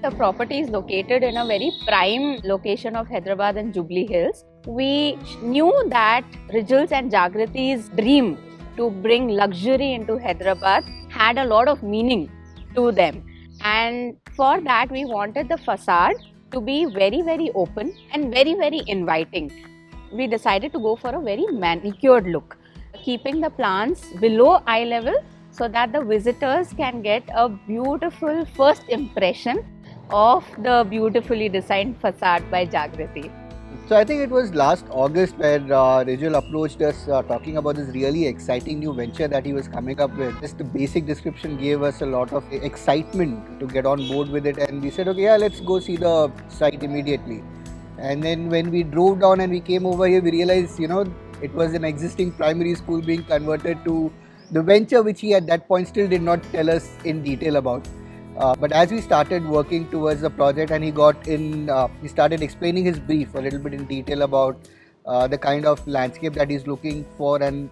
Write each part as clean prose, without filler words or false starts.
The property is located in a very prime location of Hyderabad and Jubilee Hills. We knew that Rijul's and Jagriti's dream to bring luxury into Hyderabad had a lot of meaning to them. And for that, we wanted the facade to be very, very open and very, very inviting. We decided to go for a very manicured look, keeping the plants below eye level so that the visitors can get a beautiful first impression of the beautifully designed facade by Jagriti. So I think it was last August where Rijul approached us talking about this really exciting new venture that he was coming up with. Just the basic description gave us a lot of excitement to get on board with it, and we said, okay, yeah, let's go see the site immediately. And then when we drove down and we came over here, we realized, it was an existing primary school being converted to the venture, which he at that point still did not tell us in detail about. But as we started working towards the project and he started explaining his brief a little bit in detail about the kind of landscape that he's looking for and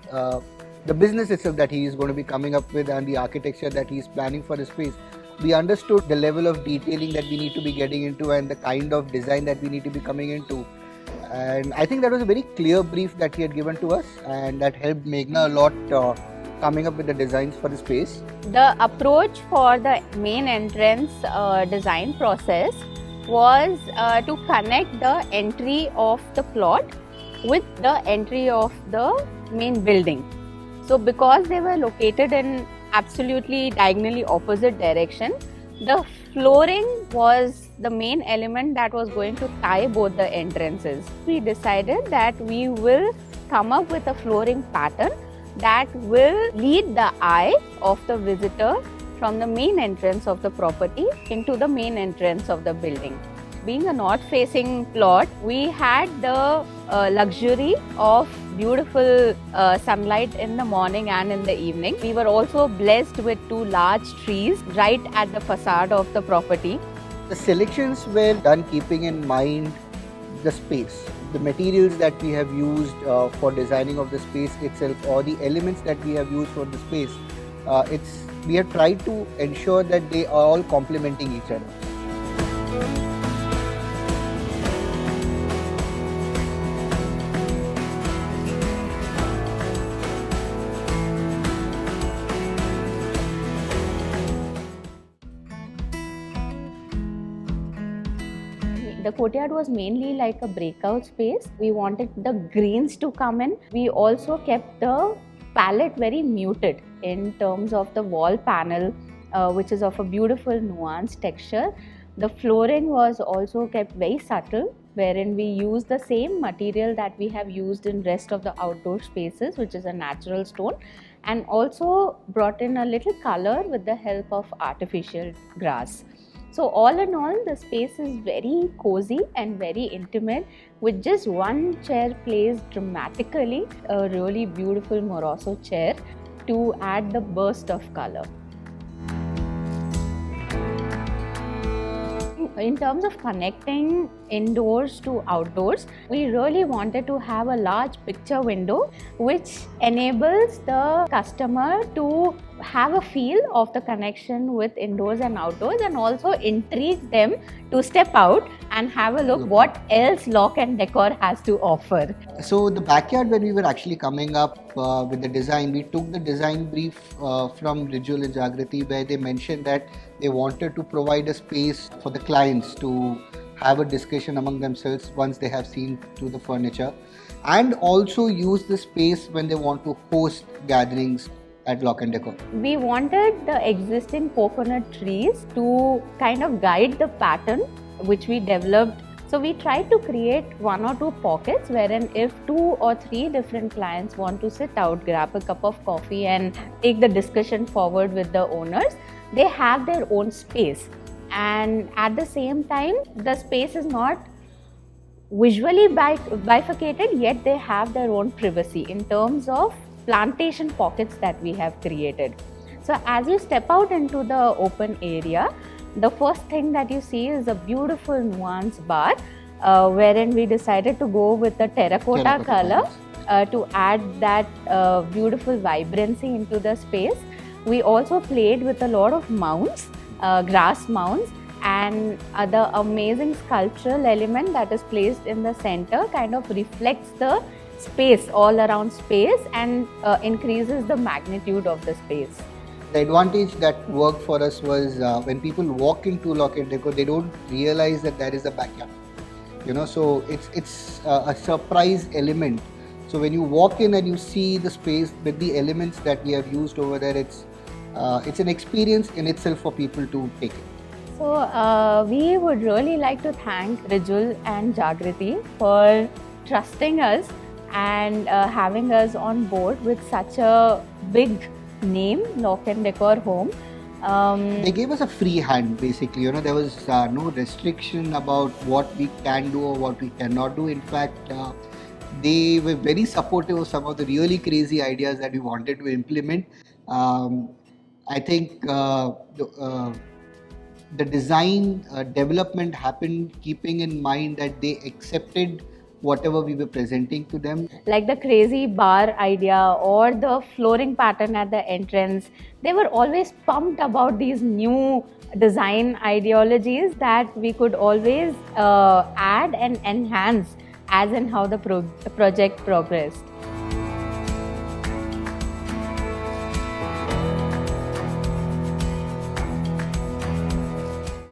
the business itself that he is going to be coming up with and the architecture that he's planning for the space. We understood the level of detailing that we need to be getting into and the kind of design that we need to be coming into. And I think that was a very clear brief that he had given to us, and that helped Meghna a lot coming up with the designs for the space. The approach for the main entrance design process was to connect the entry of the plot with the entry of the main building. So because they were located in absolutely diagonally opposite direction, the flooring was the main element that was going to tie both the entrances. We decided that we will come up with a flooring pattern that will lead the eye of the visitor from the main entrance of the property into the main entrance of the building. Being a north-facing plot, we had the luxury of beautiful sunlight in the morning and in the evening. We were also blessed with two large trees right at the facade of the property. The selections were done keeping in mind the space, the materials that we have used for designing of the space itself, or the elements that we have used for the space. We have tried to ensure that they are all complementing each other. The courtyard was mainly like a breakout space. We wanted the greens to come in. We also kept the palette very muted in terms of the wall panel, which is of a beautiful nuanced texture. The flooring was also kept very subtle, wherein we used the same material that we have used in rest of the outdoor spaces, which is a natural stone, and also brought in a little color with the help of artificial grass. So all in all, the space is very cozy and very intimate, with just one chair placed dramatically, a really beautiful Moroso chair to add the burst of color. In terms of connecting indoors to outdoors, we really wanted to have a large picture window which enables the customer to have a feel of the connection with indoors and outdoors, and also intrigue them to step out and have a look what else Lock and Decor has to offer. So the backyard, when we were actually coming up with the design, we took the design brief from Rijul and Jagriti, where they mentioned that they wanted to provide a space for the clients to have a discussion among themselves once they have seen through the furniture, and also use the space when they want to host gatherings at Lock and Decor. We wanted the existing coconut trees to kind of guide the pattern which we developed. So we tried to create one or two pockets wherein if 2 or 3 different clients want to sit out, grab a cup of coffee and take the discussion forward with the owners, they have their own space. And at the same time, the space is not visually bifurcated, yet they have their own privacy in terms of plantation pockets that we have created. So as you step out into the open area, the first thing that you see is a beautiful nuanced bar, wherein we decided to go with the terracotta color to add that beautiful vibrancy into the space. We also played with a lot of mounds, grass mounds, and the amazing sculptural element that is placed in the center kind of reflects the space, all around space, and increases the magnitude of the space. The advantage that worked for us was when people walk into Lock Decor, they don't realize that there is a backyard. So it's a surprise element. So when you walk in and you see the space with the elements that we have used over there, it's an experience in itself for people to take it. So we would really like to thank Rijul and Jagriti for trusting us and having us on board with such a big name, Lock Decor Home. They gave us a free hand, basically. There was no restriction about what we can do or what we cannot do. In fact, they were very supportive of some of the really crazy ideas that we wanted to implement. I think the design development happened keeping in mind that they accepted whatever we were presenting to them. Like the crazy bar idea or the flooring pattern at the entrance, they were always pumped about these new design ideologies that we could always add and enhance as in how the project progressed.